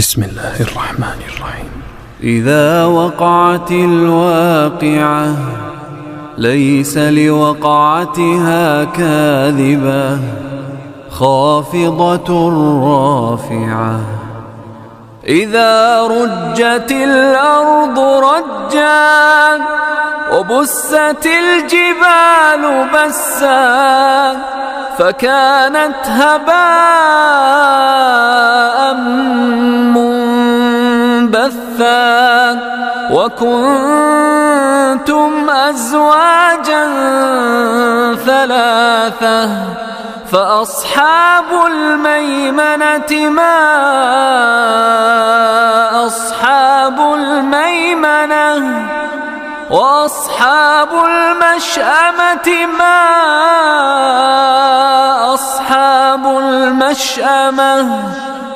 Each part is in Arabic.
بسم الله الرحمن الرحيم. إذا وقعت الواقعة ليس لوقعتها كاذبة خافضة رافعة. إذا رجت الأرض رجا وبست الجبال بسا فكانت هباء منبثا وكنتم أزواجا ثلاثة فأصحاب الميمنة ما أصحاب الميمنة وأصحاب المشأمة ما أصحاب المشأمة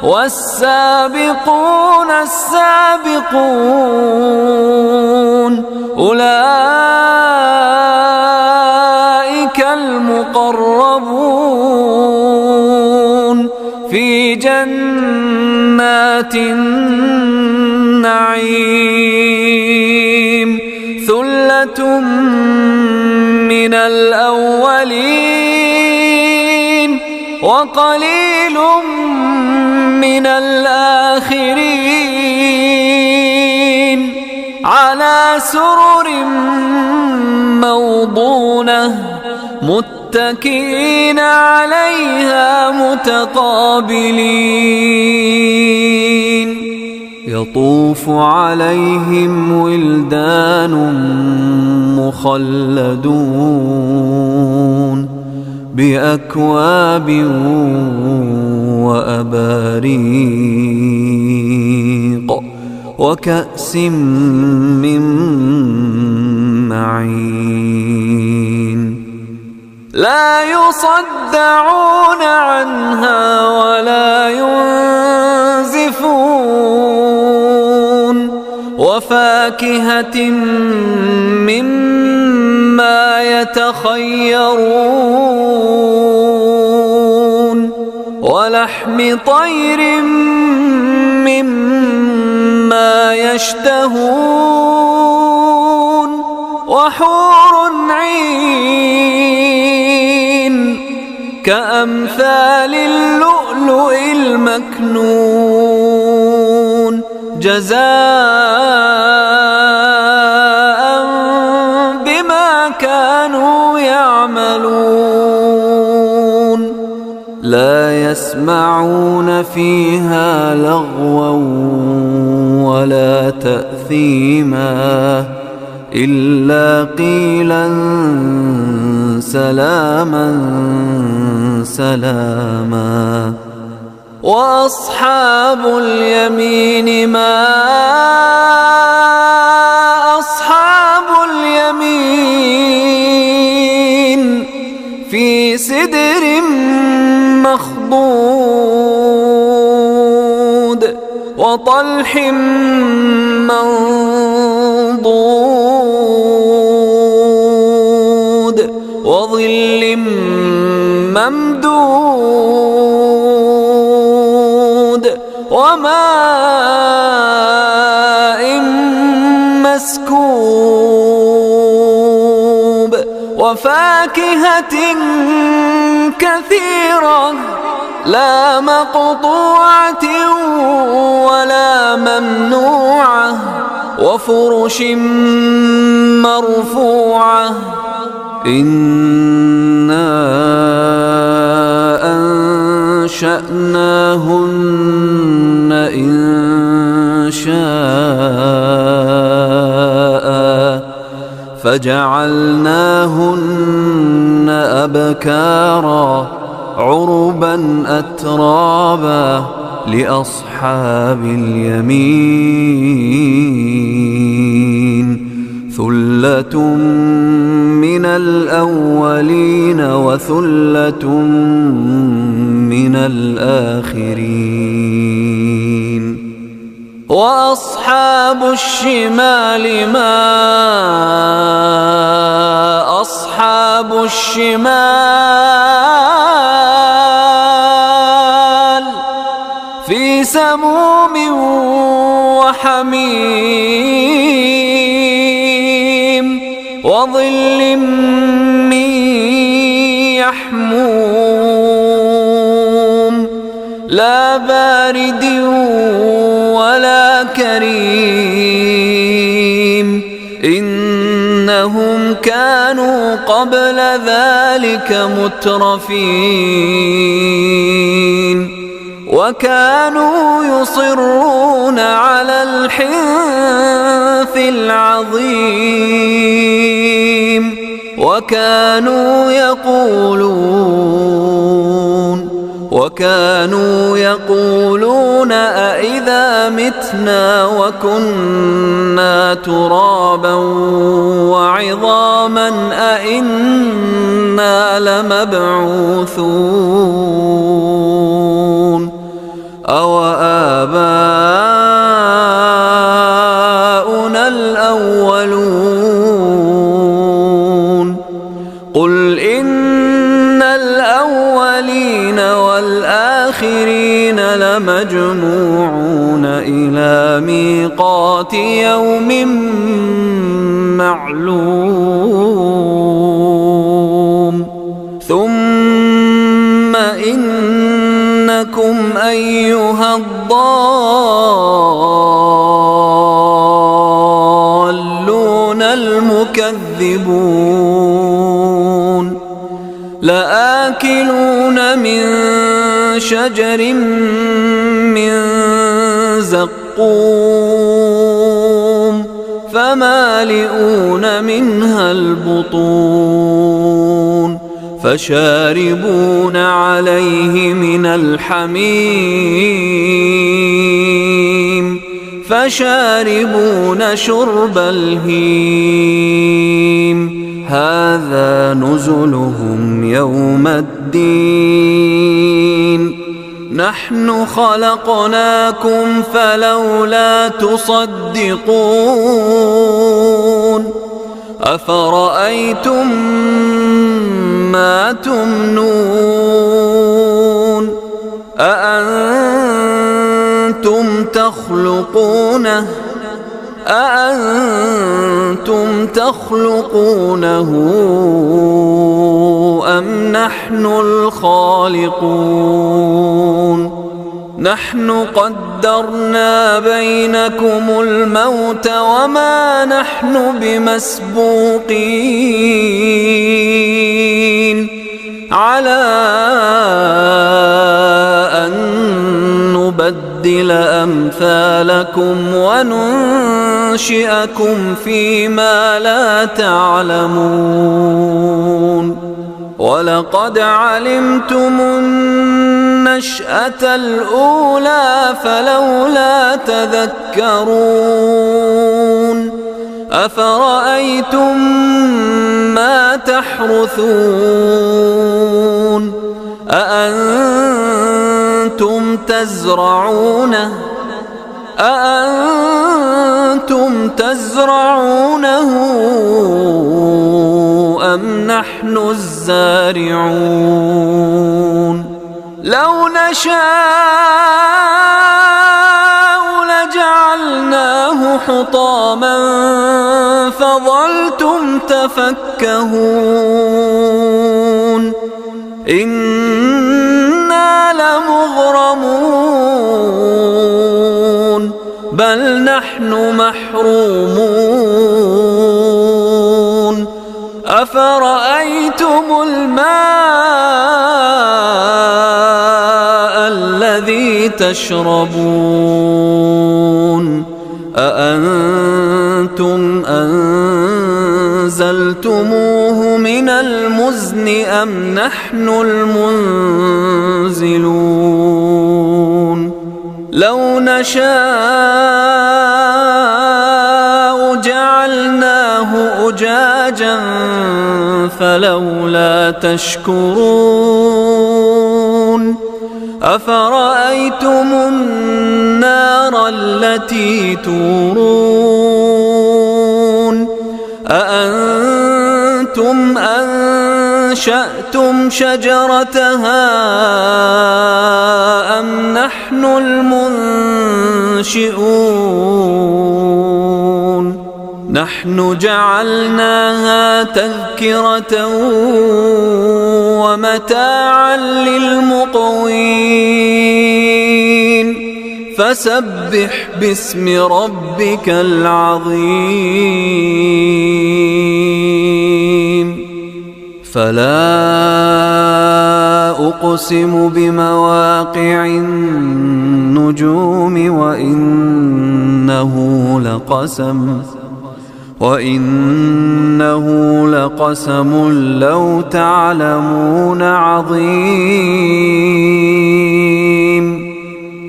والسابقون السابقون أولئك المقربون في جنات النعيم. ثلة من الأولين وقليل من الآخرين على سرر موضونة متكئين عليها متقابلين. يطوف عليهم ولدان مخلدون بأكواب وأباريق وكأس من معين لا يصدعون عنها ولا ينزفون وفاكهة مما يتخيرون ولحم طير مما يشتهون وحور عين كأمثال اللؤلؤ المكنون جزاء بما كانوا يعملون. لا يسمعون فيها لغوا ولا تأثيما إلا قيلا سلاما سلاما. وأصحاب اليمين ما أصحاب اليمين في سدر مخضود وطلح منضود وظل ممدود وماء مسكوب وفاكهة كثيرة لا مقطوعة ولا ممنوعة وفرش مرفوعة. إنا أنشأناهن إنشاء فجعلناهن أبكارا عربا أترابا لأصحاب اليمين. ثلة من الأولين وثلة من الآخرين. وأصحاب الشمال ما أصحاب الشمال في سموم وحميم وظل من يحموم لا بارد ولا كريم إنهم كانوا قبل ذلك مترفين وكانوا يصرون على الحنث العظيم وكانوا يقولون أإذا متنا وكنا ترابا وعظاما أإنا لمبعوثون أو آباؤنا الأولون قل إن الأولين والآخرين لمجموعون إلى ميقات يوم معلوم ثم إنكم أيها الضالون المكذبون لآكلون من شجر من زقوم فمالئون منها البطون فشاربون عليه من الحميم فشاربون شرب الهيم هذا نزلهم يوم الدين نحن خلقناكم فلولا تصدقون أفرأيتم ما تمنون أأنتم تخلقونه أم نحن الخالقون نحن قدرنا بينكم الموت وما نحن بمسبوقين على أن نبدل أمثالكم وننشئكم فيما لا تعلمون ولقد علمتم النشأة الأولى فلولا تذكرون أفرأيتم ما تحرثون أأنتم تزرعونه أم نحن الزارعون لو نشاء لجعلناه حطاما فظلتم تفكهون إنا لمغرمون بل نحن محرومون أفرأيتم الماء الذي تشربون أأنتم أنزلتموه من المزن أم نحن المنزلون لو نشاء جعلناه أجاجا فلولا تشكرون أفرأيتم النار التي تورون أأنتم أنشأتم شجرتها أم نحن المنشئون نحن جعلناها تذكرة ومتاعا للمقوين فسبح باسم ربك العظيم فلا أقسم بمواقع النجوم وإنه لقسم لو تعلمون عظيم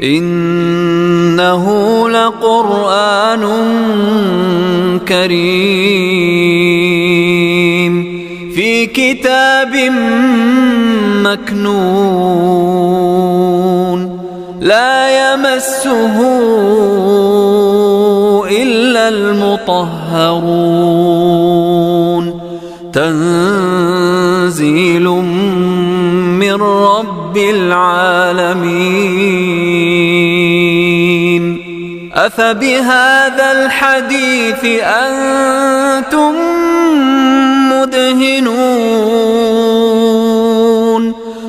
إنه لقرآن كريم في كتاب مكنون لا يمسه إلا المطهرون تنزيل من رب العالمين أفبهذا الحديث أنتم مدهنون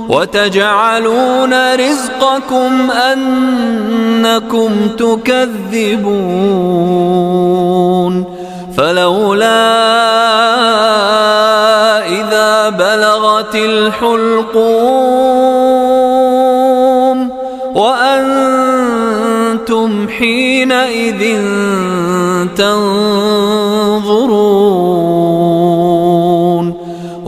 وتجعلون رزقكم أنكم تكذبون فلولا إذا بلغت الحلقوم وأنتم حينئذ تنظرون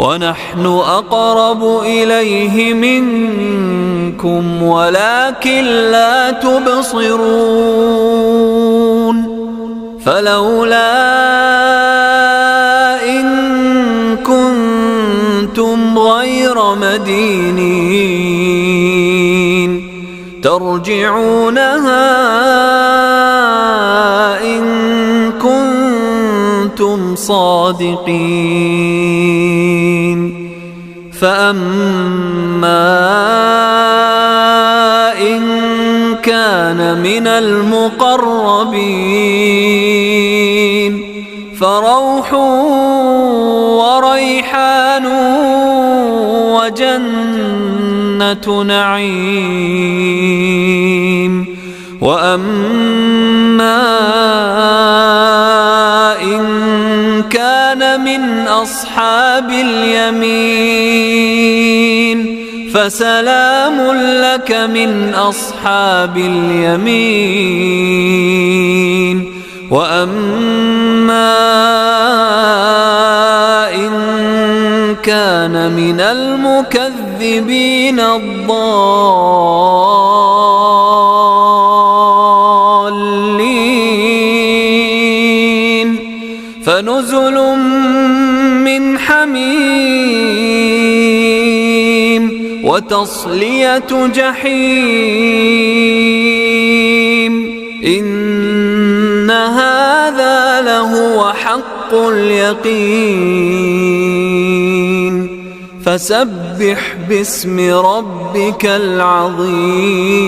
ونحن أقرب إليه منكم ولكن لا تبصرون فلولا إن كنتم غير مدينين ترجعونها إن كنتم صادقين فأما إن كان من المقربين فروح وريحان وجنة نعيم وأما إن كان من أصحاب اليمين فسلام لك من أصحاب اليمين وأما إن كان من المكذبين الضالين فنزل من حميم وتصلية جحيم إن هذا لهو حق اليقين فسبح باسم ربك العظيم